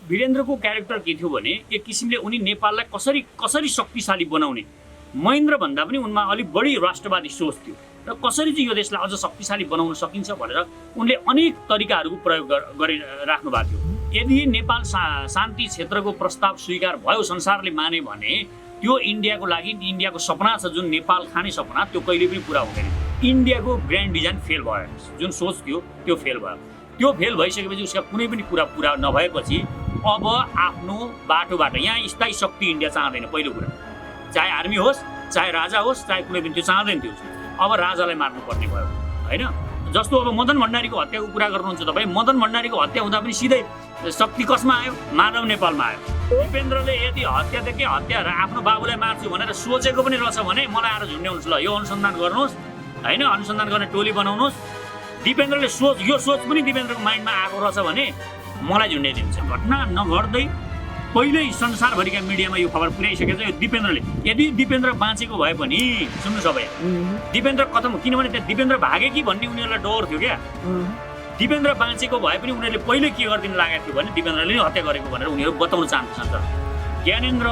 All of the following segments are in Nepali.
वीरेन्द्रको क्यारेक्टर के थियो भने एक किसिमले उनी नेपाललाई कसरी कसरी शक्तिशाली बनाउने, महेन्द्र भन्दा पनि उनमा अलिक बढी राष्ट्रवादी सोच थियो र कसरी चाहिँ यो देशलाई अझ शक्तिशाली बनाउन सकिन्छ भनेर उनले अनेक तरिकाहरूको प्रयोग गरिराख्नु भएको थियो। यदि नेपाल शान्ति क्षेत्रको प्रस्ताव स्वीकार भयो, संसारले माने भने त्यो इन्डियाको लागि, इन्डियाको सपना छ जुन नेपाल खाने सपना, त्यो कहिले पनि पुरा हुँदैन। इन्डियाको ग्रान्ड डिजाइन फेल भयो, जुन सोच थियो त्यो फेल भयो। त्यो फेल भइसकेपछि उसका कुनै पनि कुरा पुरा नभएपछि अब आफ्नो बाटोबाट यहाँ स्थायी शक्ति इन्डिया चाहँदैन। पहिलो कुरा, चाहे आर्मी होस्, चाहे राजा होस्, चाहे कुनै पनि, त्यो चाहँदैन थियो। अब राजालाई मार्नुपर्ने भयो होइन। जस्तो अब मदन भण्डारीको हत्याको कुरा गर्नुहुन्छ तपाईँ, मदन भण्डारीको हत्या हुँदा पनि सिधै शक्ति कसमा आयो? माधव नेपालमा आयो। दिपेन्द्रले यदि हत्यादेखि हत्या आफ्नो बाबुलाई मार्छु भनेर सोचेको पनि रहेछ भने मलाई आएर झुन्ड्याउनुहोस्, ल यो अनुसन्धान गर्नुहोस् होइन, अनुसन्धान गर्ने टोली बनाउनुहोस्। दिपेन्द्रले यो सोच पनि दिपेन्द्रको माइन्डमा आएको रहेछ भने मलाई झुन्ड्याइदिन्छ। घटना नघट्दै पहिल्यै संसारभरिका मिडियामा यो खबर पुर्याइसकेको छ। यो दिपेन्द्रले, यदि दिपेन्द्र बाँचेको भए पनि, सुन्नु सबै, दिपेन्द्र खतम, किनभने त्यहाँ दिपेन्द्र भागे कि भन्ने उनीहरूलाई डर थियो क्या। दिपेन्द्र बाँचेको भए पनि उनीहरूले पहिले के गरिदिनु लागेको थियो भने दिपेन्द्रले नै हत्या गरेको भनेर उनीहरू बताउन चाहन्छन्। तर ज्ञानेन्द्र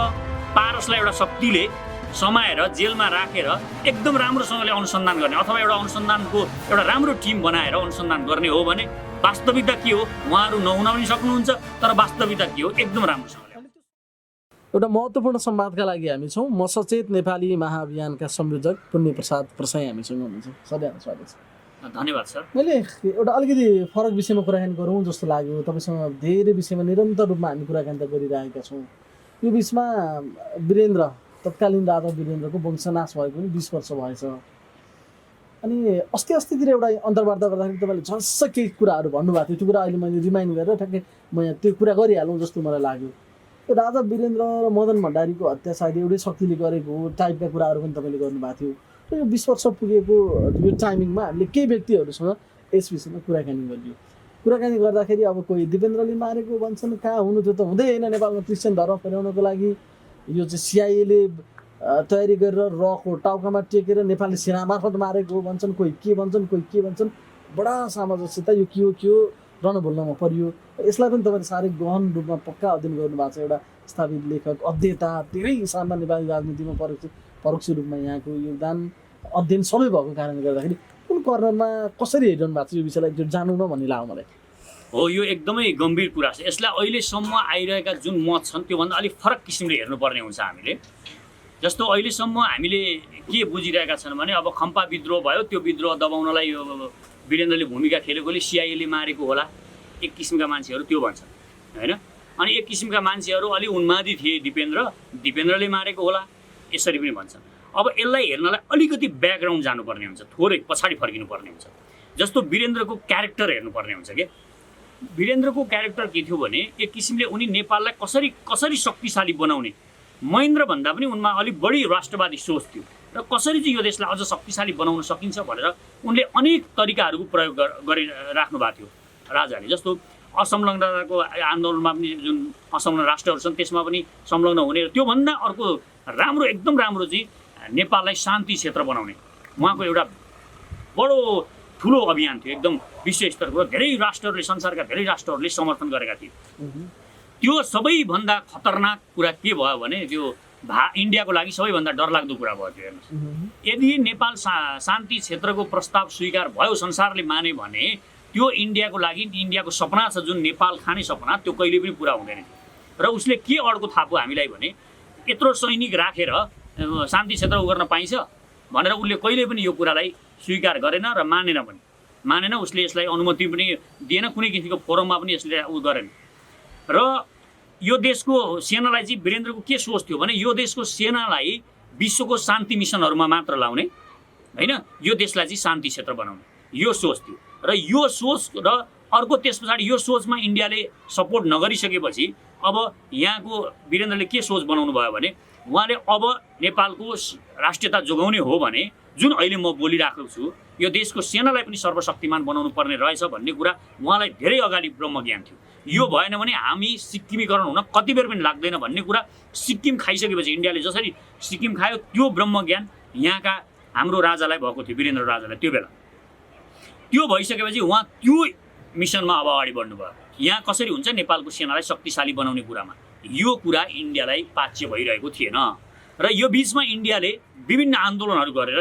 पारसलाई एउटा शक्तिले समाएर जेलमा राखेर एकदम राम्रोसँगले अनुसन्धान गर्ने अथवा एउटा अनुसन्धानको एउटा राम्रो टिम बनाएर अनुसन्धान गर्ने हो भने वास्तविकता के हो उहाँहरू नहुन पनि सक्नुहुन्छ, तर वास्तविकता के हो एकदम राम्रोसँगले। एउटा महत्त्वपूर्ण संवादका लागि हामी छौँ। म सचेत नेपाली महाअभियानका संयोजक पुण्यप्रसाद प्रसाई हामीसँग हुनुहुन्छ। सधैँ स्वागत छ। धन्यवाद सर। मैले एउटा अलिकति फरक विषयमा कुराकानी गरौँ जस्तो लाग्यो। तपाईँसँग धेरै विषयमा निरन्तर रूपमा हामी कुराकानी त गरिरहेका छौँ। यो बिचमा वीरेन्द्र, तत्कालीन राजा वीरेन्द्रको वंशनाश भएको पनि 20 वर्ष भएछ। अनि अस्तितिर एउटा अन्तर्वार्ता गर्दाखेरि तपाईँले झस्स केही कुराहरू भन्नुभएको थियो। त्यो कुरा अहिले मैले रिमाइन्ड गरेर ठ्याक्कै म यहाँ त्यो कुरा गरिहालौँ जस्तो मलाई लाग्यो। राजा वीरेन्द्र र मदन भण्डारीको हत्या सायद एउटै शक्तिले गरेको हो टाइपका कुराहरू पनि तपाईँले गर्नुभएको थियो। र यो 20 वर्ष पुगेको यो टाइमिङमा हामीले केही व्यक्तिहरूसँग यस विषयमा कुराकानी गरियो। कुराकानी गर्दाखेरि अब कोही दिपेन्द्रले मारेको भन्छन्, कहाँ हुनु त्यो त हुँदै होइन। नेपालमा क्रिस्चियन धर्म फैलाउनको लागि यो चाहिँ सिआइएले तयारी गरेर रको टाउकामा टेकेर नेपाली सेना मार्फत मारेको हो भन्छन्, कोही के भन्छन्। बडा सामञ्जस्यता यो के हो रणभुल्नमा परियो। यसलाई पनि तपाईँले साह्रै गहन रूपमा पक्का अध्ययन गर्नुभएको छ। एउटा स्थापित लेखक, अध्येता, धेरै सालमा नेपाली राजनीतिमा परोक्ष रूपमा यहाँको योगदान अध्ययन सबै भएको कारणले गर्दाखेरि कुन कर्नरमा कसरी हेरिरहनु भएको छ यो विषयलाई त्यो जानु न भन्ने लाग्यो मलाई। हो, यो एकदमै गम्भीर कुरा छ। यसलाई अहिलेसम्म आइरहेका जुन मत छन् त्योभन्दा अलिक फरक किसिमले हेर्नुपर्ने हुन्छ हामीले। जस्तो अहिलेसम्म हामीले के बुझिरहेका छन् भने अब खम्पा विद्रोह भयो, त्यो विद्रोह दबाउनलाई यो वीरेन्द्रले भूमिका खेलेकोले सिआइएले मारेको होला एक किसिमका मान्छेहरू त्यो भन्छन् होइन। अनि एक किसिमका मान्छेहरू अलि उन्मादी थिए, दिपेन्द्रले मारेको होला यसरी पनि भन्छन्। अब यसलाई हेर्नलाई अलिकति ब्याकग्राउन्ड जानुपर्ने हुन्छ, थोरै पछाडि फर्किनुपर्ने हुन्छ। जस्तो वीरेन्द्रको क्यारेक्टर हेर्नुपर्ने हुन्छ कि वीरेन्द्रको क्यारेक्टर के थियो भने एक किसिमले उनी नेपाललाई कसरी कसरी शक्तिशाली बनाउने, महेन्द्र भन्दा पनि उनमा अलिक बढी राष्ट्रवादी सोच थियो र कसरी चाहिँ यो देशलाई अझ शक्तिशाली बनाउन सकिन्छ भनेर उनले अनेक तरिकाहरूको प्रयोग गरिराख्नु भएको थियो राजाले। जस्तो असंलग्नताको आन्दोलनमा पनि जुन असंलग्न राष्ट्रहरू छन् त्यसमा पनि संलग्न हुने, त्योभन्दा अर्को राम्रो एकदम राम्रो चाहिँ नेपाललाई शान्ति क्षेत्र बनाउने उहाँको एउटा बडो ठुलो अभियान थियो। एकदम विश्व स्तरको धेरै राष्ट्रहरूले, संसारका धेरै राष्ट्रहरूले समर्थन गरेका थिए। त्यो सबैभन्दा खतरनाक कुरा के भयो भने त्यो इन्डियाको लागि सबैभन्दा डरलाग्दो कुरा भयो त्यो। हेर्नुहोस्, यदि नेपाल शान्ति क्षेत्रको प्रस्ताव स्वीकार भयो, संसारले माने भने त्यो इन्डियाको लागि, इन्डियाको सपना छ जुन नेपाल खाने सपना, त्यो कहिले पनि पुरा हुँदैन। र उसले के अड्को थाप्यो हामीलाई भने यत्रो सैनिक राखेर शान्ति क्षेत्र गर्न पाइन्छ भनेर उसले कहिले पनि यो कुरालाई स्वीकार गरेन र मानेन। उसले यसलाई अनुमति पनि दिएन, कुनै किसिमको फोरममा पनि यसले गरेन। र यो देशको सेनालाई चाहिँ वीरेन्द्रको के सोच थियो भने यो देशको सेनालाई विश्वको शान्ति मिसनहरूमा मात्र लाउने होइन, यो देशलाई चाहिँ शान्ति क्षेत्र बनाउने यो सोच थियो। र यो सोच र अर्को त्यस पछाडि यो सोचमा इन्डियाले सपोर्ट नगरिसकेपछि अब यहाँको वीरेन्द्रले के सोच बनाउनु भयो भने उहाँले अब नेपालको राष्ट्रियता जोगाउने हो भने जुन अहिले म बोलिरहेको छु यो देशको सेनालाई पनि सर्वशक्तिमान बनाउनु पर्ने रहेछ भन्ने कुरा उहाँलाई धेरै अगाडि ब्रह्मज्ञान थियो। यो भएन भने हामी सिक्किमीकरण हुन कति बेर पनि लाग्दैन भन्ने कुरा सिक्किम खाइसकेपछि इन्डियाले जसरी सिक्किम खायो त्यो ब्रह्मज्ञान यहाँका हाम्रो राजालाई भएको थियो, वीरेन्द्र राजालाई। त्यो बेला त्यो भइसकेपछि उहाँ त्यो मिसनमा अब अगाडि बढ्नुभयो। यहाँ कसरी हुन्छ नेपालको सेनालाई शक्तिशाली बनाउने कुरामा यो कुरा इन्डियालाई पाच्य भइरहेको थिएन र यो बिचमा इन्डियाले विभिन्न आन्दोलनहरू गरेर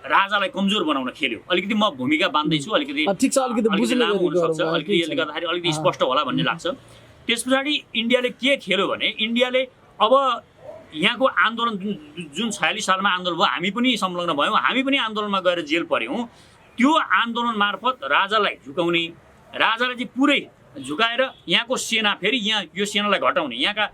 राजालाई कमजोर बनाउन खेल्यो। अलिकति म भूमिका बाँध्दैछु, अलिकति ठिक छ, अलिकति बुझ्ने लामो गरी हुनसक्छ, गरौँ, अलिकति यसले गर्दाखेरि अलिकति स्पष्ट होला भन्ने लाग्छ। त्यस पछाडि इन्डियाले के खेल्यो भने इन्डियाले अब यहाँको आन्दोलन जुन 46 सालमा आन्दोलन भयो, हामी पनि संलग्न भयौँ, हामी पनि आन्दोलनमा गएर जेल पर्यौँ। त्यो आन्दोलन मार्फत राजालाई झुकाउने, राजालाई चाहिँ पुरै झुकाएर यहाँको सेना फेरि यहाँ यो सेनालाई घटाउने, यहाँका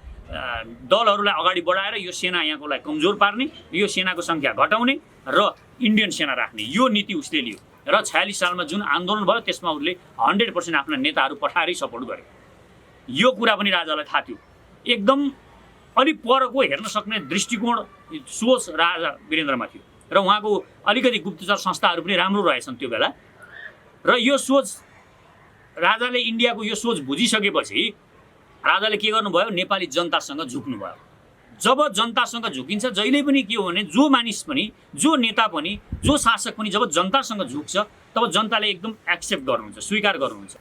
दलहरूलाई अगाडि बढाएर यो सेना यहाँकोलाई कमजोर पार्ने, यो सेनाको सङ्ख्या घटाउने र इन्डियन सेना राख्ने, यो नीति उसले लियो। र 46 सालमा जुन आन्दोलन भयो त्यसमा उसले 100% आफ्ना नेताहरू पठाएरै सपोर्ट गर्यो। यो कुरा पनि राजालाई थाहा थियो। एकदम अलिक परको हेर्न सक्ने दृष्टिकोण, सोच राजा वीरेन्द्रमा थियो र उहाँको अलिकति गुप्तचर संस्थाहरू पनि राम्रो रहेछन् त्यो बेला। र यो सोच राजाले इन्डियाको यो सोच बुझिसकेपछि राजाले के गर्नुभयो, नेपाली जनतासँग झुक्नुभयो। जब जनतासँग झुकिन्छ जहिले पनि के हो भने जो मानिस पनि, जो नेता पनि, जो शासक पनि जब जनतासँग झुक्छ तब जनताले एकदम एक्सेप्ट गर्नुहुन्छ, स्वीकार गर्नुहुन्छ।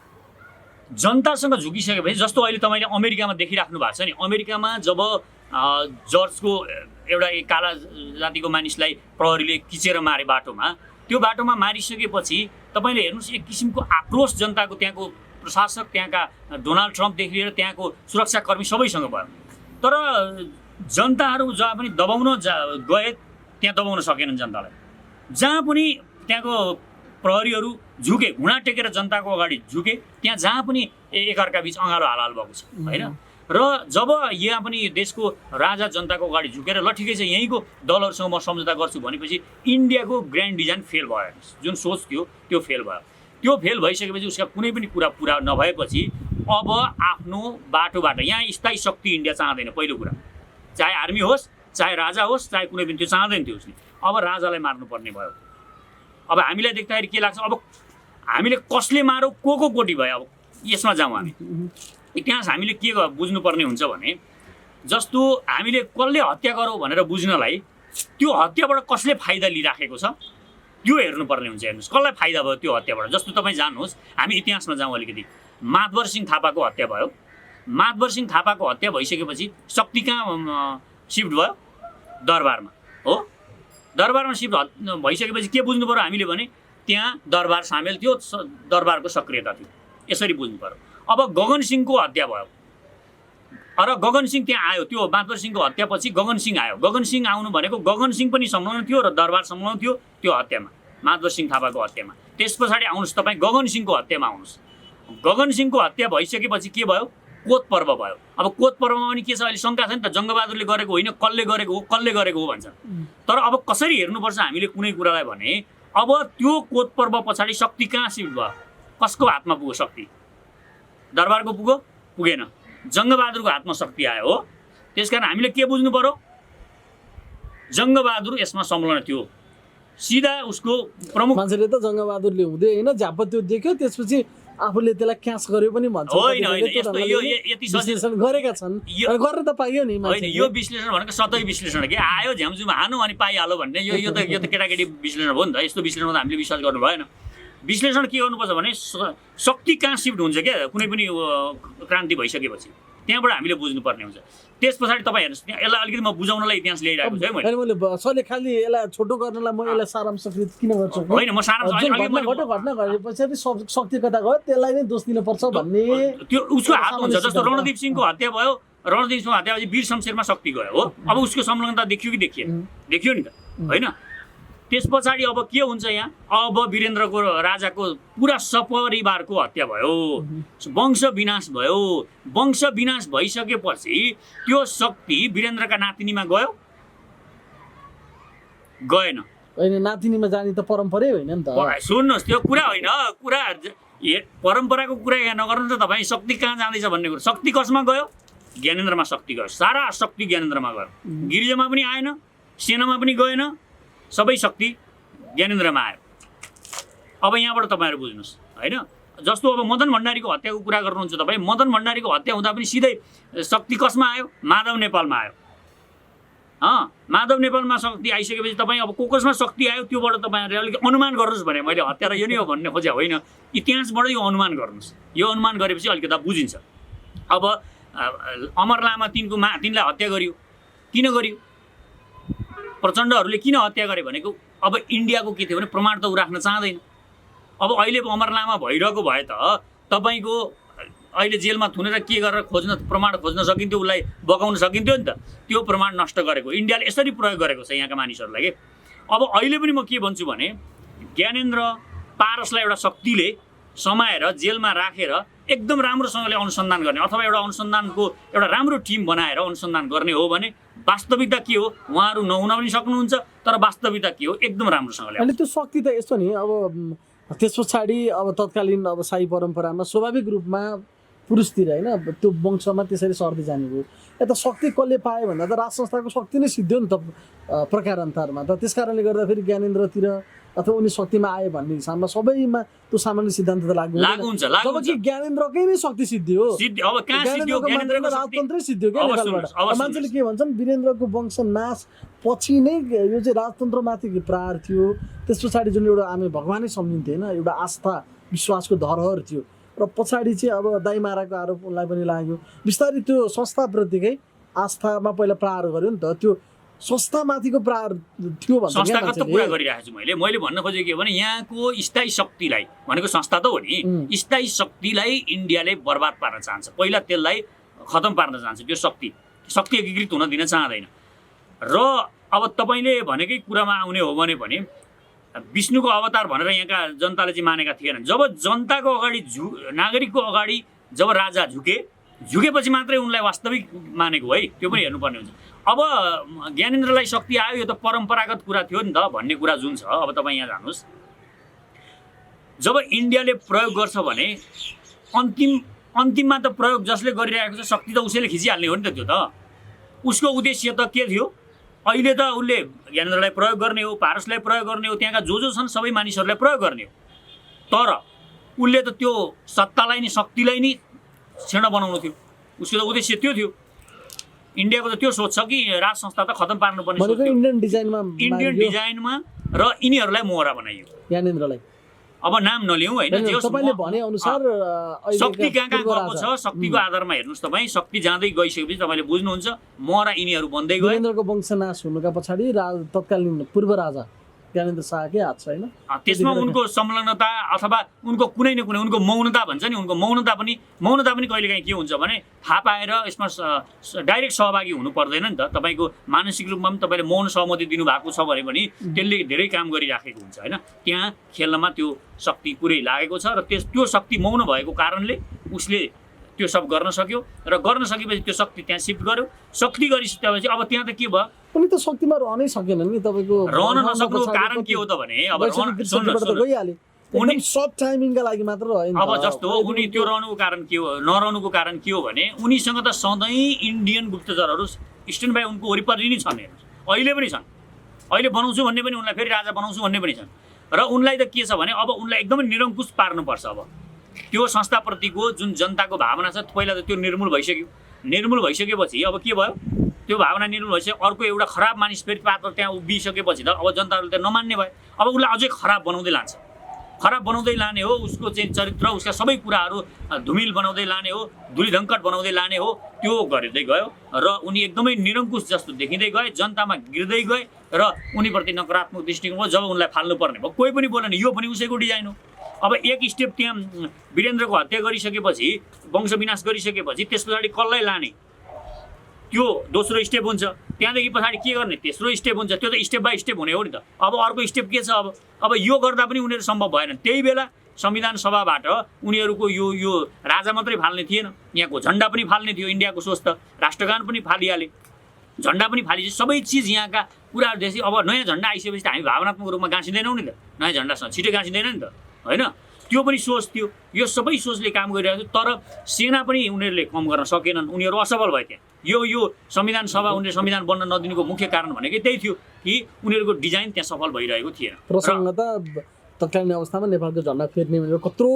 जनतासँग झुकिसकेपछि जस्तो अहिले तपाईँले अमेरिकामा देखिराख्नु भएको छ नि, अमेरिकामा जब जर्जको एउटा काला जातिको मानिसलाई प्रहरीले किचेर मारे बाटोमा, त्यो बाटोमा मारिसकेपछि तपाईँले हेर्नुहोस् एक किसिमको आक्रोश जनताको, त्यहाँको प्रशासक, त्यहाँका डोनाल्ड ट्रम्पदेखि लिएर त्यहाँको सुरक्षाकर्मी सबैसँग भयो। तर जनताहरू जहाँ पनि दबाउन गए त्यहाँ दबाउन सकेनन् जनतालाई। जहाँ पनि त्यहाँको प्रहरीहरू झुके, घुँडा टेकेर जनताको अगाडि झुके, त्यहाँ जहाँ पनि एकअर्का बिच अँगालो हालहाल भएको छ होइन। र जब यहाँ पनि देशको राजा जनताको अगाडि झुकेर ल ठिकै छ यहीँको दलहरूसँग म सम्झौता गर्छु भनेपछि इन्डियाको ग्रान्ड डिजाइन फेल भयो। जुन सोच थियो त्यो फेल भयो। त्यो फेल भइसकेपछि उसका कुनै पनि कुरा पुरा नभएपछि अब आफ्नो बाटोबाट यहाँ स्थायी शक्ति इन्डिया चाहँदैन। पहिलो कुरा, चाहे आर्मी होस्, चाहे राजा होस्, चाहे कुनै पनि, त्यो चाहँदैन थियो उसले। अब राजालाई मार्नुपर्ने भयो। अब हामीलाई देख्दाखेरि के लाग्छ, अब हामीले कसले मारौँ, को कोटी भयो, अब यसमा जाउँ हामी। इतिहास हामीले के बुझ्नुपर्ने हुन्छ भने जस्तो हामीले कसले हत्या गरौँ भनेर बुझ्नलाई त्यो हत्याबाट कसले फाइदा लिइराखेको छ त्यो हेर्नुपर्ने हुन्छ। हेर्नुहोस् कसलाई फाइदा भयो त्यो हत्याबाट। जस्तो तपाईँ जानुहोस्, हामी इतिहासमा जाउँ अलिकति। मातवर सिंह थापाको हत्या भयो। मातवर सिंह थापाको हत्या भइसकेपछि शक्ति कहाँ सिफ्ट भयो, दरबारमा हो। दरबारमा सिफ्ट भइसकेपछि के बुझ्नु पऱ्यो हामीले भने त्यहाँ दरबार सामेल थियो, दरबारको सक्रियता थियो, यसरी बुझ्नु पऱ्यो। अब गगन सिंहको हत्या भयो र गगन सिंह त्यहाँ आयो। त्यो मातवर सिंहको हत्यापछि गगन सिंह आयो। गगन सिंह आउनु भनेको गगन सिंह पनि संलग्न थियो र दरबार संलग्न थियो त्यो हत्यामा, मातवर सिंह थापाको हत्यामा। त्यस पछाडि आउनुहोस् तपाईँ गगन सिंहको हत्यामा आउनुहोस्। गगन सिंहको हत्या भइसकेपछि के भयो, कोत पर्व भयो। अब कोत पर्वमा पनि के छ, अहिले शङ्का छ नि त, जङ्गबहादुरले गरेको होइन, कसले गरेको हो, कसले गरेको हो भन्छ। तर अब कसरी हेर्नुपर्छ हामीले कुनै कुरालाई भने अब त्यो कोत पर्व पछाडि शक्ति कहाँ सिफ्ट भयो, कसको हातमा पुग्यो शक्ति? दरबारको पुग्यो? पुगेन। जङ्गबहादुरको हातमा शक्ति आयो हो। त्यसकारण हामीले के बुझ्नु पर्यो, जङ्गबहादुर यसमा संलग्न थियो। सिधा उसको प्रमुख मान्छेले त जङ्गबहादुरले हुँदै होइन झ्याप त्यो देख्यो, त्यसपछि आफूले त्यसलाई क्यास गर्यो पनि भन्छ। होइन होइन, यस्तो यो यति विश्लेषण गरेका छन्, गरेर त पाइयो नि। होइन, यो विश्लेषण भनेको सतै विश्लेषण के आयो झ्यामझुम हानु अनि पाइहाल्यो भन्ने यो त केटाकेटी विश्लेषण हो नि त। यस्तो विश्लेषणमा त हामीले विश्वास गर्नु भएन। विश्लेषण के गर्नुपर्छ भने शक्ति कहाँ सिफ्ट हुन्छ क्या, कुनै पनि क्रान्ति भइसकेपछि त्यहाँबाट हामीले बुझ्नुपर्ने हुन्छ। त्यस पछाडि तपाईँ हेर्नुहोस्, यसलाई अलिकति म बुझाउनलाई इतिहास ल्याइरहेको छु है मैले। सरले खालि यसलाई छोटो गर्नलाई म यसलाई सारांशकृत किन गर्छु? होइन, म घटना गरे पछाडि शक्ति कता गयो त्यसलाई नै दोष दिनुपर्छ भन्ने त्यो उसको हात हुन्छ। जस्तो रणदीप सिंहको हत्या भयो, रणदीप सिंहको हत्या भएपछि वीर शमशेरमा शक्ति गयो हो। अब उसको संलग्नता देखियो कि देखिएन? देखियो नि त, होइन? त्यस पछाडि अब के हुन्छ यहाँ, अब वीरेन्द्रको राजाको पुरा सपरिवारको हत्या भयो, वंश विनाश भयो। वंश विनाश भइसकेपछि त्यो शक्ति वीरेन्द्रका नातिनीमा गयो? गएन। होइन, नातिनीमा जाने त परम्परै होइन नि त। सुन्नुहोस्, त्यो कुरा होइन, कुरा परम्पराको कुरा यहाँ नगर्नु त तपाईँ। शक्ति कहाँ जाँदैछ भन्ने कुरा, शक्ति कसमा गयो? ज्ञानेन्द्रमा शक्ति गयो। सारा शक्ति ज्ञानेन्द्रमा गयो। गिरिजामा पनि आएन, सेनामा पनि गएन, सबै शक्ति ज्ञानेन्द्रमा आयो। अब यहाँबाट तपाईँहरू बुझ्नुहोस् होइन। जस्तो अब मदन भण्डारीको हत्याको कुरा गर्नुहुन्छ तपाईँ, मदन भण्डारीको हत्या हुँदा पनि सिधै शक्ति कसमा आयो? माधव नेपालमा आयो। माधव नेपालमा शक्ति आइसकेपछि तपाईँ अब कोकसमा शक्ति आयो त्योबाट तपाईँहरूले अलिक अनुमान गर्नुहोस् भने मैले हत्यारा यो नै हो भन्ने खोजे होइन, इतिहासबाट यो अनुमान गर्नुहोस्। यो अनुमान गरेपछि अलिकता बुझिन्छ। अब अमर लामा तिनलाई हत्या गरियो, किन गरियो? प्रचण्डहरूले किन हत्या गरे भनेको अब इन्डियाको के थियो भने प्रमाण त ऊ राख्न चाहँदैन। अब अहिले अमर लामा भइरहेको भए त तपाईँको अहिले जेलमा थुनेर के गरेर प्रमाण खोज्न सकिन्थ्यो, उसलाई बगाउन सकिन्थ्यो नि त। त्यो प्रमाण नष्ट गरेको इन्डियाले यसरी प्रयोग गरेको छ यहाँका मानिसहरूलाई के। अब अहिले पनि म के भन्छु भने ज्ञानेन्द्र पारसलाई एउटा शक्तिले समाएर जेलमा राखेर एकदम राम्रोसँगले अनुसन्धान गर्ने अथवा एउटा अनुसन्धानको एउटा राम्रो टिम बनाएर अनुसन्धान गर्ने हो भने वास्तविकता के हो उहाँहरू नहुन पनि सक्नुहुन्छ, तर वास्तविकता के हो एकदम राम्रोसँगले। अनि त्यो शक्ति त यस्तो नि, अब त्यस पछाडि अब तत्कालीन अब शाही परम्परामा स्वाभाविक रूपमा पुरुषतिर होइन त्यो वंशमा त्यसरी सर्दै जाने भयो। यता शक्ति कसले पायो भन्दा त राज संस्थाको शक्ति नै सिद्धियो नि त प्रकारान्तरमा त। त्यस कारणले गर्दाखेरि ज्ञानेन्द्रतिर अथवा उनी शक्तिमा आए भन्ने हिसाबमा सबैमा त्यो सामान्य सिद्धान्त त लागु हुन्छ। जबकि ज्ञानेन्द्रकै नै शक्ति सिद्धियो, राजतन्त्रै सिद्धियो क्या नेपालबाट। मान्छेले के भन्छन् वीरेन्द्रको वंश नाश पछि नै यो चाहिँ राजतन्त्रमाथि प्रहार थियो। त्यस पछाडि जुन एउटा हामी भगवानै सम्झिन्थ्यो होइन, एउटा आस्था विश्वासको धरोहर थियो र पछाडि चाहिँ अब दाइमाराको आरोप उनलाई पनि लाग्यो। बिस्तारै त्यो संस्थाप्रतिकै आस्थामा पहिला प्रहार गर्यो नि त, त्यो संस्थामाथिको प्रहार थियो भन्छ। संस्थागत त कुरा गरिरहेको छु मैले भन्न खोजेको के भने यहाँको स्थायी शक्तिलाई भनेको संस्था त हो नि, स्थायी शक्तिलाई इन्डियाले बर्बाद पार्न चाहन्छ, पहिला त्यसलाई खतम पार्न चाहन्छ। त्यो शक्ति एकीकृत हुन दिन चाहँदैन। र अब तपाईँले भनेकै कुरामा आउने हो भने विष्णुको अवतार भनेर यहाँका जनताले चाहिँ मानेका थिएनन्। जब जनताको अगाडि नागरिकको अगाडि जब राजा झुकेपछि मात्रै उनलाई वास्तविक मानेको है, त्यो पनि हेर्नुपर्ने हुन्छ। अब ज्ञानेन्द्रलाई शक्ति आयो यो त परम्परागत कुरा थियो नि त भन्ने कुरा जुन छ। अब तपाईँ यहाँ जानुहोस्, जब इन्डियाले प्रयोग गर्छ भने अन्तिममा त प्रयोग जसले गरिरहेको छ शक्ति त उसैले खिचिहाल्ने हो नि त। त्यो त उसको उद्देश्य त के थियो? अहिले त उसले ज्ञानेन्द्रलाई प्रयोग गर्ने हो, पारसलाई प्रयोग गर्ने हो, त्यहाँका जो छन् सबै मानिसहरूलाई प्रयोग गर्ने हो। तर उसले त त्यो सत्तालाई नि शक्तिलाई नि क्षीण बनाउनु थियो, उसको त उद्देश्य त्यो थियो। इन्डियाको त त्यो सोच छ कि राज संस्था त खतम पार्नुपर्ने इन्डियन डिजाइनमा र यिनीहरूलाई मोहरा बनाइयो ज्ञानेन्द्रलाई। अब नाम नलिउँ होइन, तपाईँले भने अनुसार शक्ति कहाँ गएको छ शक्तिको आधारमा हेर्नुहोस् तपाईँ। शक्ति जाँदै गइसकेपछि तपाईँले बुझ्नुहुन्छ मोहरा यिनीहरू बन्दै गए। ज्ञानेन्द्रको वंशनाश हुनुका पछाडि तत्कालीन पूर्व राजा ज्ञानेन्द्र शाहकै हात छ होइन। त्यसमा उनको संलग्नता अथवा उनको कुनै न कुनै उनको मौनता भन्छ नि, उनको मौनता पनि कहिलेकाहीँ के हुन्छ भने थाहा पाएर यसमा डाइरेक्ट सहभागी हुनु पर्दैन नि त। तपाईँको मानसिक रूपमा पनि तपाईँले मौन सहमति दिनुभएको छ भने पनि त्यसले धेरै काम गरिराखेको हुन्छ होइन। त्यहाँ खेल्नमा त्यो शक्ति पुरै लागेको छ र त्यो शक्ति मौन भएको कारणले उसले त्यो सब गर्न सक्यो र गर्न सकेपछि त्यो शक्ति त्यहाँ सिफ्ट गर्यो। शक्ति गरिसकेपछि अब त्यहाँ त के भयो? पनि त शक्तिमा रहनै सकेन नि तपाईँको। रहन नसक्नुको कारण के हो त भने अब उनी सर्ट टाइमिङका लागि मात्र रह्यो। अब जस्तो उनी त्यो रहनुको कारण के हो, नरहनुको कारण के हो भने उनीसँग त सधैँ इन्डियन गुप्तचरहरू स्ट्यान्ड बाई उनको वरिपरि नै छन्, अहिले पनि छन्। अहिले बनाउँछु भन्ने पनि उनलाई फेरि राजा बनाउँछु भन्ने पनि छन्। र उनलाई त के छ भने अब उनलाई एकदमै निरङ्कुश पार्नुपर्छ। अब त्यो संस्थाप्रतिको जुन जनताको भावना छ पहिला त त्यो निर्मूल भइसक्यो। निर्मूल भइसकेपछि अब के भयो? त्यो भावना निर्मूल भइसक्यो, अर्को एउटा खराब मानिस फेरि पात्र त्यहाँ उभिसकेपछि त अब जनताहरूले त नमान्ने भयो। अब उसलाई अझै खराब बनाउँदै लान्छ, खराब बनाउँदै लाने हो। उसको चाहिँ चरित्र, उसका सबै कुराहरू धुमिल बनाउँदै लाने हो, धुलीधङ्कट बनाउँदै लाने हो। त्यो गरिँदै गयो र उनी एकदमै निरङ्कुश जस्तो देखिँदै गए, जनतामा गिर्दै गए र उनीप्रति नकारात्मक दृष्टिकोण भयो। जब उनलाई फाल्नु पर्ने भयो कोही पनि बोलेन, यो पनि उसैको डिजाइन हो। अब एक स्टेप त्यहाँ वीरेन्द्रको हत्या गरिसकेपछि, वंश विनाश गरिसकेपछि त्यस पछाडि कसलाई लाने त्यो दोस्रो स्टेप हुन्छ। त्यहाँदेखि पछाडि के गर्ने तेस्रो स्टेप हुन्छ। त्यो त स्टेप बाई स्टेप हुने हो नि त। अब अर्को स्टेप के छ? अब यो गर्दा पनि उनीहरू सम्भव भएन। त्यही बेला संविधान सभाबाट उनीहरूको यो राजा मात्रै फाल्ने थिएन, यहाँको झन्डा पनि फाल्ने थियो। इन्डियाको सोच त राष्ट्रगान पनि फालिहाले, झन्डा पनि फालिसके, सबै चिज यहाँका कुराहरू देशी। अब नयाँ झन्डा आइसकेपछि त हामी भावनात्मक रूपमा गाँसिँदैनौँ नि त, नयाँ झन्डासँग छिटो गाँसिँदैन नि त होइन। त्यो पनि सोच थियो, यो सबै सोचले काम गरिरहेको थियो। तर सेना पनि उनीहरूले कम गर्न सकेनन्, उनीहरू असफल भए। त्यहाँ यो संविधान सभा उनीहरूले संविधान बन्न नदिनुको मुख्य कारण भनेकै त्यही थियो कि उनीहरूको डिजाइन त्यहाँ सफल भइरहेको थिएन। प्रसङ्ग त तत्कालीन अवस्थामा नेपालको झन्डा फेर्ने भनेर कत्रो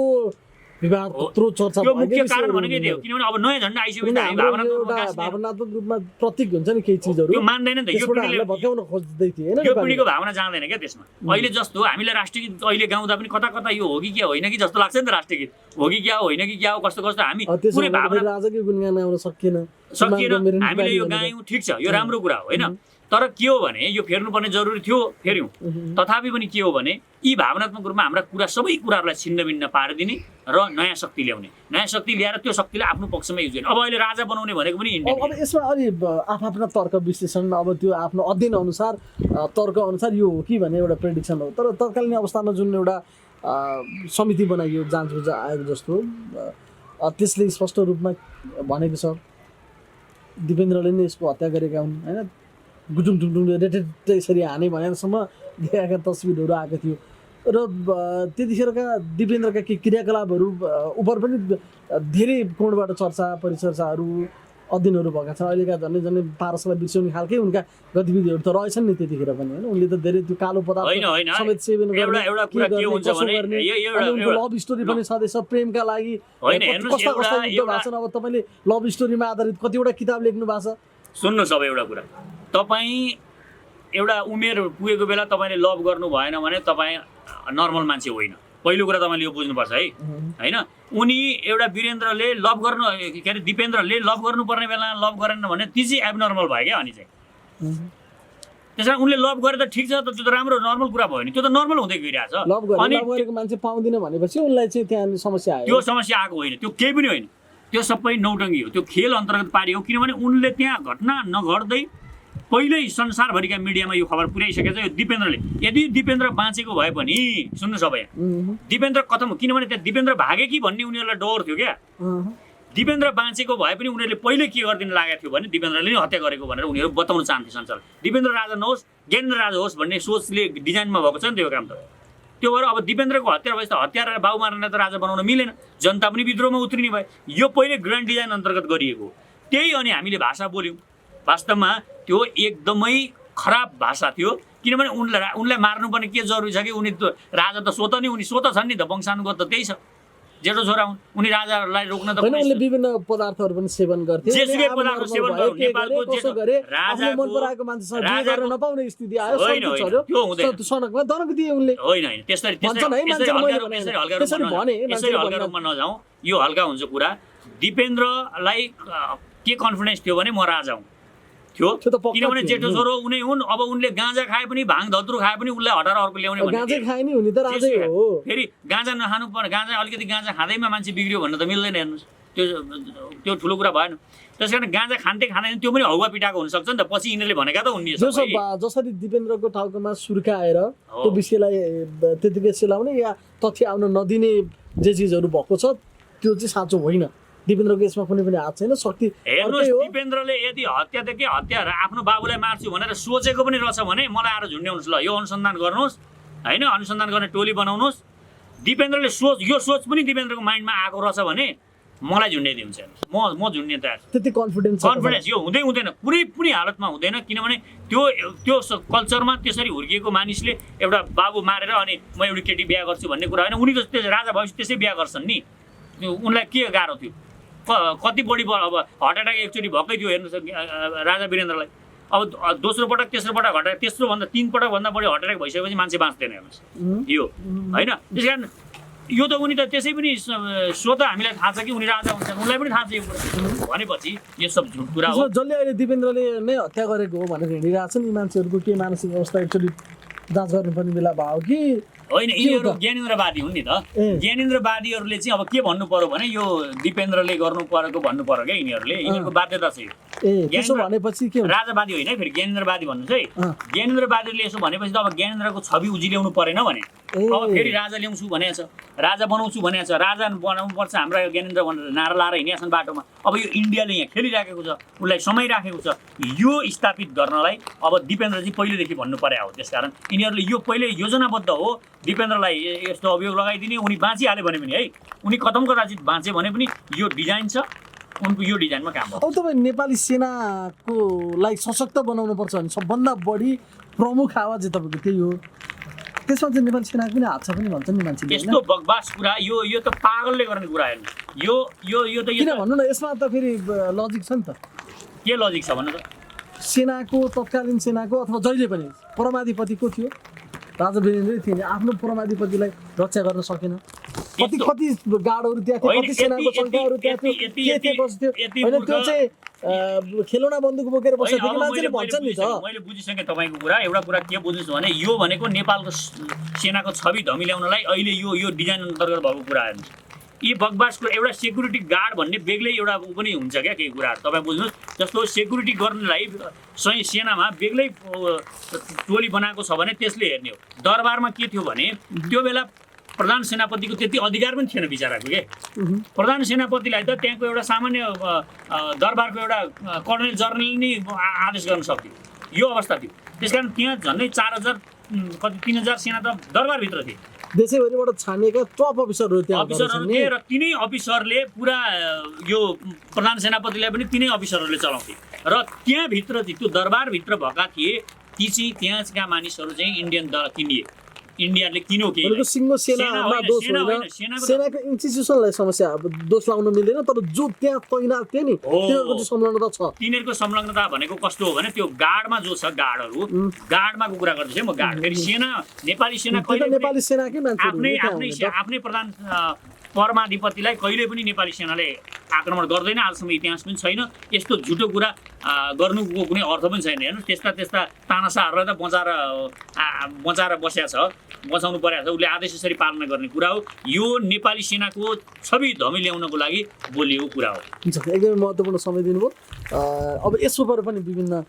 विवाद त्यत्रो चर्चा त्यो भएकै मुख्य कारण विषयहरू भनेकै त्यो, किनभने अब नयाँ झन्डा आइसकेपछि किन हामी हाम्रो भावनात्मक एउटा विकास भावनात्मक रूपमा प्रतीक हुन्छ नि केही चिजहरू त्यो मान्दैन नि त। यो त्यसबाट पिँढीले हामीलाई भत्काउन खोज्दै थिए हैन यो नेपाली। पिँढीको भावना जाँदैन क्या त्यसमा। अहिले जस्तो हामीलाई राष्ट्रिय गीत अहिले गाउँदा पनि कता कता यो हो कि क्या होइन कि जस्तो लाग्छ नि त। राष्ट्रिय गीत हो कि क्या होइन कि क्या हो कस्तो कस्तो हामी त्यसो पुरै भावना राजाकै गुणगान गाउन सकिएन सकिएन। हामीले यो गायौँ ठिक छ, यो राम्रो कुरा हो होइन, तर के हो भने यो फेर्नुपर्ने जरुरी थियो, फेर्यौँ। तथापि पनि के हो भने यी भावनात्मक रूपमा हाम्रा कुरा सबै कुराहरूलाई छिन्नभिन्न पारिदिने र नयाँ शक्ति ल्याउने, नयाँ शक्ति ल्याएर त्यो शक्तिलाई आफ्नो पक्षमा युज गर्ने। अब अहिले राजा बनाउने भनेको पनि इन्डिया। अब यसमा अलि आफ्ना तर्क विश्लेषण अब त्यो आफ्नो अध्ययन अनुसार तर्क अनुसार यो हो कि भन्ने एउटा प्रेडिक्सन हो। तर तत्कालीन अवस्थामा जुन एउटा समिति बनाइयो जाँचबुझ आयोग जस्तो त्यसले स्पष्ट रूपमा भनेको छ दिपेन्द्रले नै यसको हत्या गरेका हुन् होइन, गुटुङ टुङटुङले रेटेट यसरी हाने भनेरसम्म देखाएका तस्बिरहरू आएको थियो र त्यतिखेरका दिपेन्द्रका केही क्रियाकलापहरू उप पनि धेरै कोणबाट चर्चा परिचर्चाहरू अध्ययनहरू भएका छन्। अहिलेका झन्डै पारसलाई बिर्साउने खालकै उनका गतिविधिहरू त रहेछन् नि त्यतिखेर पनि होइन। उनले त धेरै त्यो कालो पदार्थ समेत सेवन गर्ने लभ स्टोरी पनि छँदैछ प्रेमका लागि कस्ता कस्ता युद्ध भएको छन्। अब तपाईँले लभ स्टोरीमा आधारित कतिवटा किताब लेख्नु भएको छ। सुन्नुहोस् अब एउटा कुरा, तपाईँ एउटा उमेर पुगेको बेला तपाईँले लभ गर्नु भएन भने तपाईँ नर्मल मान्छे होइन। पहिलो कुरा तपाईँले यो बुझ्नुपर्छ है होइन। उनी एउटा वीरेन्द्रले लभ गर्नु के अरे दिपेन्द्रले लभ गर्नुपर्ने बेला लभ गरेन भने ती चाहिँ एबनर्मल भयो क्या। अनि चाहिँ त्यस कारण उनले लभ गरे त ठिक छ, त्यो त राम्रो नर्मल कुरा भयो नि, त्यो त नर्मल हुँदै गइरहेछ। अनि गरेको मान्छे पाउँदैन भनेपछि उनलाई चाहिँ त्यहाँ समस्या आयो। त्यो समस्या आएको होइन, त्यो केही पनि होइन, त्यो सबै नौटङ्गी हो, त्यो खेल अन्तर्गत पारियो। किनभने उनले त्यहाँ घटना नघट्दै पहिल्यै संसारभरिका मिडियामा यो खबर पुर्याइसकेको छ। यो दिपेन्द्रले यदि दिपेन्द्र बाँचेको भए पनि सुन्नु सबै दिपेन्द्र खतम, किनभने त्यहाँ दिपेन्द्र भागे कि भन्ने उनीहरूलाई डर थियो क्या। दिपेन्द्र बाँचेको भए पनि उनीहरूले पहिल्यै के गरिदिन लागेको थियो भने दिपेन्द्रले नै हत्या गरेको भनेर उनीहरू बताउन चाहन्थे संसारलाई। दिपेन्द्र राजा नहोस् ज्ञानेन्द्र राजा होस् भन्ने सोचले डिजाइनमा भएको छ नि त्यो काम त। त्यो भएर अब दिपेन्द्रको हत्या भएपछि त हत्या र बाउ मार्न त राजा बनाउन मिलेन, जनता पनि विद्रोहमा उत्रिने भयो। यो पहिले ग्रान्ड डिजाइन अन्तर्गत गरिएको त्यही। अनि हामीले भाषा बोल्यौँ, वास्तवमा त्यो एकदमै खराब भाषा थियो। किनभने उनलाई मार्नुपर्ने के जरुरी छ कि उनी राजा त स्वत नि, उनी स्वत छन् नि त, वंशानुगत त त्यही छ, जेठो छोरा हुन्। उनी राजाहरूलाई रोक्न त उनले विभिन्न पदार्थहरू पनि सेवन गर्थे, जेसुकै पदार्थ सेवन गर्यो। नेपालको कसो गरे राजा मन पराएको मान्छेसँग बिहे गर्न नपाउने स्थिति आयो। त्यो हुँदैन, सनकमा दनक दिए उनले। होइन त्यसरी हल्का रूपमा नजाउँ, यो हल्का हुन्छ कुरा। दिपेन्द्रलाई के कन्फिडेन्स थियो भने म राजा हुँ थियो, किनभने जेठो छोरो उनी हुन्। अब उनले गाँजा खाए पनि भाङ धत्रु खाए पनि उसलाई हटाएर अर्को ल्याउने गाँजा खाए नि हुने त राजै हो। फेरि गाँजा नखानु पर्ने, गाँजा अलिकति गाँजा खाँदैमा मान्छे बिग्रियो भन्न त मिल्दैन। हेर्नुहोस् त्यो ठुलो कुरा भएन। त्यस कारण गाँजा खाँदै खाँदैन त्यो पनि हौवा पिटाएको हुनसक्छ नि त। पछि यिनीहरूले भनेका त हुने जसरी दिपेन्द्रको टाउकोमा सुर्काएर त्यो विषयलाई त्यतिकै सेलाउने या तथ्य आउन नदिने जे चिजहरू भएको छ त्यो चाहिँ साँचो होइन। दिपेन्द्रको यसमा कुनै पनि हात छैन। शक्ति हेर्नुहोस्, दिपेन्द्रले यदि हत्यादेखि हत्या आफ्नो बाबुलाई मार्छु भनेर सोचेको पनि रहेछ भने मलाई आएर झुन्ड्याउनुहोस्, ल यो अनुसन्धान गर्नुहोस् होइन, अनुसन्धान गर्ने टोली बनाउनुहोस्। दिपेन्द्रले यो सोच पनि दिपेन्द्रको माइन्डमा आएको रहेछ भने मलाई झुन्ड्याइदिन्छ। म झुन्ड्ने तयार। त्यति कन्फिडेन्स यो हुँदैन, कुनै पनि हालतमा हुँदैन। किनभने त्यो कल्चरमा त्यसरी हुर्किएको मानिसले एउटा बाबु मारेर अनि म एउटी केटी बिहा गर्छु भन्ने कुरा होइन। उनी त राजा भएपछि त्यसै बिहा गर्छन् नि, उनलाई के गाह्रो थियो। कति बढी अब हार्ट एट्याक एकचोटि भएकै थियो हेर्नुहोस् राजा वीरेन्द्रलाई। अब दोस्रो पटक तेस्रो पटक हार्ट एट्याक, तेस्रो भन्दा 3 पटकभन्दा बढी हार्ट एट्याक भइसकेपछि मान्छे बाँच्दैन हेर्नुहोस् यो होइन। त्यस कारण यो त उनी त त्यसै पनि स्वत हामीलाई थाहा छ कि उनी राजा हुन्छन्, उनलाई पनि थाहा छ यो कुरा भनेपछि यो सब झुट कुरा हो। जसले अहिले दिपेन्द्रले नै हत्या गरेको हो भनेर हिँडिरहेछन् यी मान्छेहरूको के मानसिक अवस्था एकचोटि जाँच गर्नुपर्ने बेला भयो कि होइन। यिनीहरू ज्ञानेन्द्रवादी हुन् नि त। ज्ञानेन्द्रवादीहरूले चाहिँ अब के भन्नु पर्यो भने यो दिपेन्द्रले गर्नु परेको भन्नु पर्यो क्या यिनीहरूले, यिनीहरूको बाध्यता छ यो। भनेपछि के राजावादी होइन है, फेरि ज्ञानेन्द्रवादी भन्नुहोस् है। ज्ञानेन्द्रवादीले यसो भनेपछि त अब ज्ञानेन्द्रको छवि उजिल्याउनु परेन भने अब फेरि राजा ल्याउँछु भनेको छ, राजा बनाउँछु भनेको छ, राजा बनाउनु पर्छ हाम्रा ज्ञानेन्द्र भनेर नारा लाएर हिँडेका छन् बाटोमा। अब यो इन्डियाले यहाँ खेलिराखेको छ, उसलाई समय राखेको छ। यो स्थापित गर्नलाई अब दिपेन्द्र चाहिँ पहिलेदेखि भन्नु पर्या हो। त्यसकारण यिनीहरूले यो पहिले योजनाबद्ध हो दिपेन्द्रलाई यस्तो अभियोग लगाइदिने। उनी बाँचिहाल्यो भने पनि है, उनी कदम कदाचित बाँचे भने पनि यो डिजाइन छ, उनको यो डिजाइनमा काम हो। अब तपाईँ नेपाली सेनाको लागि सशक्त बनाउनु पर्छ भने सबभन्दा बढी प्रमुख आवाज चाहिँ तपाईँको त्यही हो। त्यसमा चाहिँ नेपाली सेनाको पनि हात छ पनि भन्छन् नि मान्छेले यस्तो बकवास कुरा यो त पागलले गर्ने कुरा हेर्नु यो त किन भन्नु न यसमा त फेरि लजिक छ नि त के लजिक छ भन्नु त सेनाको तत्कालीन सेनाको अथवा जहिले पनि परमाधिपति को थियो राजा वीरेन्द्रै थिए नि आफ्नो परमाधिपतिलाई रक्षा गर्न सकेन कति गाडहरू त्यहाँ थियो कति सेनाको सङ्ख्याहरू त्यहाँ थियो के थियो कस्तो थियो होइन त्यो चाहिँ खेलौना बन्दुक बोकेर बसेको थियो कि मान्छेले भन्छन् नि त मैले बुझिसकेँ तपाईँको कुरा एउटा कुरा के बुझ्नुहोस् भने यो भनेको नेपालको सेनाको छवि धमिल्याउनलाई अहिले यो डिजाइन अन्तर्गत भएको कुरा हेर्नु यी बकवासको एउटा सेक्युरिटी गार्ड भन्ने बेग्लै एउटा ऊ पनि हुन्छ क्या केही कुराहरू तपाईँ बुझ्नुहोस् जस्तो सेक्युरिटी गर्नलाई सही सेनामा बेग्लै टोली बनाएको छ भने त्यसले हेर्ने हो दरबारमा के थियो भने त्यो बेला प्रधान सेनापतिको त्यति अधिकार पनि थिएन बिचराको के प्रधान सेनापतिलाई त त्यहाँको एउटा सामान्य दरबारको एउटा कर्नेल जर्नल नि आदेश गर्न सक्थ्यो यो अवस्था थियो त्यसकारण त्यहाँ झन्डै 4000 कति 3000 सेना त दरबारभित्र थिए देशैभरिबाट छानिएका टप अफिसरहरू त्यहाँ अफिसरहरू थिए र तिनै अफिसरले पुरा यो प्रधान सेनापतिलाई पनि तिनै अफिसरहरूले चलाउँथे र त्यहाँभित्र चाहिँ त्यो दरबारभित्र भएका थिए ती चाहिँ त्यहाँका मानिसहरू चाहिँ इन्डियन किनिए इन्डियाले किन्यो के सिङ्गो सेनामा दोष होइन सेनाको इन्स्टिट्युसनलाई समस्या दोष लाउन मिल्दैन तर जो त्यहाँ तैनात थियो नि तिनीहरूको चाहिँ संलग्नता छ तिनीहरूको संलग्नता भनेको कस्तो हो भने त्यो गार्डमा जो छ गार्डहरू गार्डमा कुरा गर्दैछु म गार्ड फेरि सेना नेपाली सेना नेपाली सेनाकै मान्छे आफ्नै प्रधान परमाधिपतिलाई कहिले पनि नेपाली सेनाले आक्रमण गर्दैन आजसम्म इतिहास पनि छैन यस्तो झुटो कुरा गर्नुको कुनै अर्थ पनि छैन हेर्नु त्यस्ता तानासाहरूलाई त बचाएर बसेको छ बचाउनु परेको छ उसले आदेश यसरी पालना गर्ने कुरा हो यो नेपाली सेनाको छवि धमिल्याउनको लागि बोलिएको कुरा हो एकदमै महत्त्वपूर्ण समय दिनुभयो अब यसो पर पनि विभिन्न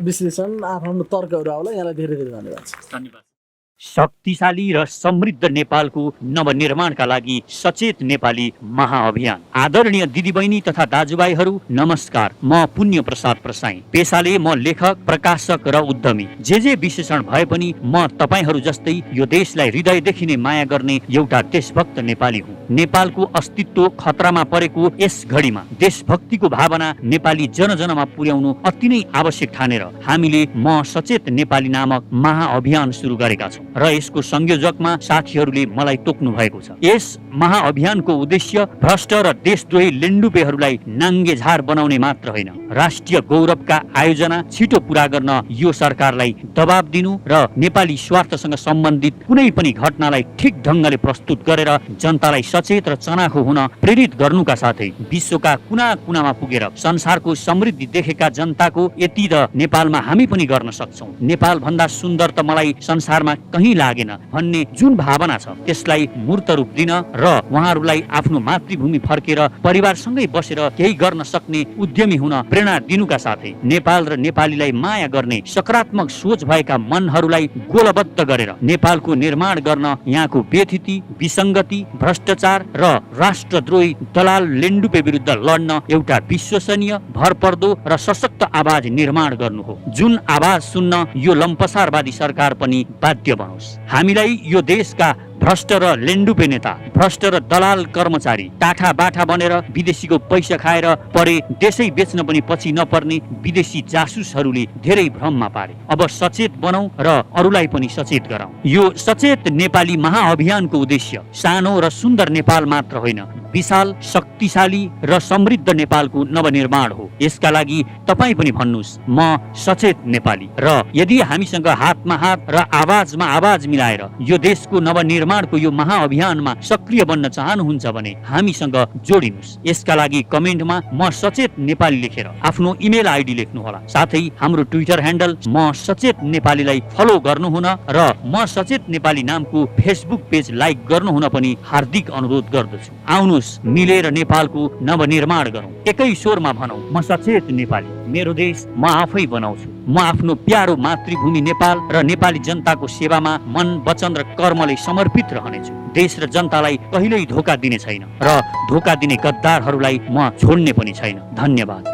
विश्लेषण आफ्नो तर्कहरू आउला यहाँलाई धेरै धेरै धन्यवाद धन्यवाद शक्तिशाली र समृद्ध नेपालको नवनिर्माणका लागि सचेत नेपाली महाअभियान आदरणीय दिदीबहिनी तथा दाजुभाइहरू नमस्कार म पुण्य प्रसाद प्रसाई पेशाले म लेखक प्रकाशक र उद्यमी जे विशेषण भए पनि म तपाईहरू जस्तै यो देशलाई हृदयदेखि नै माया गर्ने एउटा देशभक्त नेपाली हुँ नेपालको अस्तित्व खतरामा परेको यस घडीमा देशभक्तिको भावना नेपाली जनजनमा पुर्याउनु अति नै आवश्यक ठानेर हामीले म सचेत नेपाली नामक महाअभियान सुरु गरेका छौँ र यसको संयोजकमा साथीहरूले मलाई तोक्नु भएको छ यस महाअभियानको उद्देश्य भ्रष्ट र देशद्रोही लेन्डुपेहरूलाई नाङ्गे झार बनाउने मात्र होइन राष्ट्रिय गौरवका आयोजना छिटो पूरा गर्न यो सरकारलाई दबाब दिनु र नेपाली स्वार्थसँग सम्बन्धित कुनै पनि घटनालाई ठिक ढङ्गले प्रस्तुत गरेर जनतालाई सचेत र चनाखो हुन प्रेरित गर्नुका साथै विश्वका कुना कुनामा पुगेर संसारको समृद्धि देखेका जनताको यति त नेपालमा हामी पनि गर्न सक्छौँ नेपाल भन्दा सुन्दर त मलाई संसारमा कहीँ लागेन भन्ने जुन भावना छ त्यसलाई मूर्त रूप दिन र उहाँहरूलाई आफ्नो मातृभूमि फर्केर परिवारसँगै बसेर केही गर्न सक्ने उद्यमी हुन प्रेरणा दिनुका साथै नेपाल र नेपालीलाई माया गर्ने सकारात्मक सोच भएका मनहरूलाई गोलबद्ध गरेर नेपालको निर्माण गर्न यहाँको व्यथिति विसङ्गति भ्रष्टाचार र राष्ट्रद्रोही दलाल लेन्डुपे विरुद्ध लड्न एउटा विश्वसनीय भरपर्दो र सशक्त आवाज निर्माण गर्नु हो जुन आवाज सुन्न यो लम्पसारवादी सरकार पनि बाध्य बनोस् हामीलाई यो देशका भ्रष्ट र लेन्डुपे नेता भ्रष्ट र दलाल कर्मचारी टाठा बाठा बनेर विदेशीको पैसा खाएर परे देशै बेच्न पनि पछि नपर्ने विदेशी जासुसहरूले धेरै भ्रममा पारे अब सचेत बनौं र अरूलाई पनि सचेत गराउँ यो सचेत नेपाली महाअभियानको उद्देश्य सानो र सुन्दर नेपाल मात्र होइन विशाल शक्तिशाली र समृद्ध नेपालको नवनिर्माण हो यसका लागि तपाईँ पनि भन्नुहोस् म सचेत नेपाली र यदि हामीसँग हातमा हात र आवाजमा आवाज मिलाएर यो देशको नवनिर्माणको यो महाअभियानमा सक्रिय बन्न चाहनुहुन्छ भने हामीसँग जोडिनुहोस् यसका लागि कमेन्टमा म सचेत नेपाली लेखेर आफ्नो इमेल आइडी लेख्नुहोला साथै हाम्रो ट्विटर ह्यान्डल म सचेत नेपालीलाई फलो गर्नुहुन र म सचेत नेपाली नामको फेसबुक पेज लाइक गर्नुहुन पनि हार्दिक अनुरोध गर्दछु आउनुहोस् मिलेर नेपालको नवनिर्माण गरौँ एकै स्वरमा भनौँ म सचेत नेपाली मेरो देश म आफै बनाउँछु म आफ्नो प्यारो मातृभूमि नेपाल र नेपाली जनताको सेवामा मन वचन र कर्मले समर्पित रहनेछु देश र जनतालाई कहिल्यै धोका दिने छैन र धोका दिने गद्दारहरूलाई म छोड्ने पनि छैन धन्यवाद